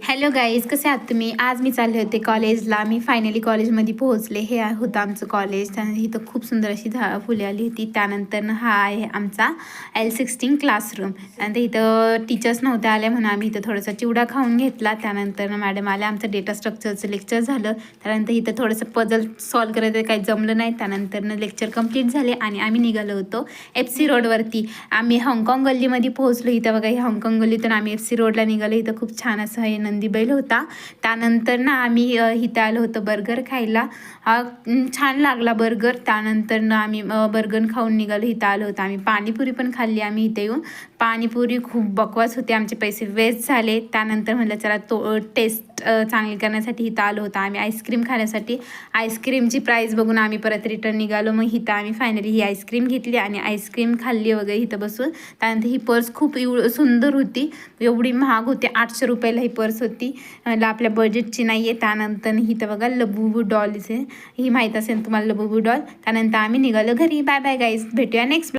Hello guys, कसे आहात तुम्ही? आज मी चालले होते कॉलेजला. मी फायनली कॉलेजमध्ये पोहोचले. हे होतं आमचं कॉलेज. त्यानंतर इथं खूप सुंदर अशी फुले आली होती. त्यानंतर हा आहे आमचा L16 क्लासरूम. त्यानंतर इथं टीचर्स नव्हत्या आल्या म्हणून आम्ही इथं थोडासा चिवडा खाऊन घेतला. त्यानंतर मॅडम आल्या, आमचं डेटा स्ट्रक्चरचं लेक्चर झालं. त्यानंतर इथं थोडंसं पझल सॉल्व करायचं काही जमलं नाही. त्यानंतर लेक्चर कंप्लीट झाले आणि आम्ही निघालो होतो FC रोडवरती. आम्ही हाँगकाँग गल्लीमध्ये पोहोचलो. इथं बघा, ही हाँगकाँग गल्लीतून आम्ही FC रोडला निघालो. इथं खूप छान असं हे नंदी बैल होता. त्यानंतर आम्ही इथं आलो होतो बर्गर खायला. छान लागला बर्गर. त्यानंतर आम्ही बर्गर खाऊन निघालो. इथं आलो होतो आम्ही, पाणीपुरी पण खाल्ली आम्ही इथे येऊन. पाणीपुरी खूप बकवास होते, आमचे पैसे वेस्ट झाले. त्यानंतर म्हटलं चला टेस्ट चांगली करण्यासाठी इथं आलो होतो आम्ही आईस्क्रीम खाण्यासाठी. आईस्क्रीमची प्राईस बघून आम्ही परत रिटर्न निघालो. मग इथं आम्ही फायनली ही आईस्क्रीम घेतली आणि आईस्क्रीम खाल्ली वगैरे इथं बसून. त्यानंतर ही पर्स खूप सुंदर होती, एवढी महाग होती. 800 रुपयाला ही पर्स होती. आपल्या बजेटची नाही आहे. त्यानंतर इथं बघा लबुबू डॉल, ही माहीत असेल तुम्हाला लबुबू डॉल. त्यानंतर आम्ही निघालो घरी. बाय बाय गाईज, भेटूया नेक्स्ट.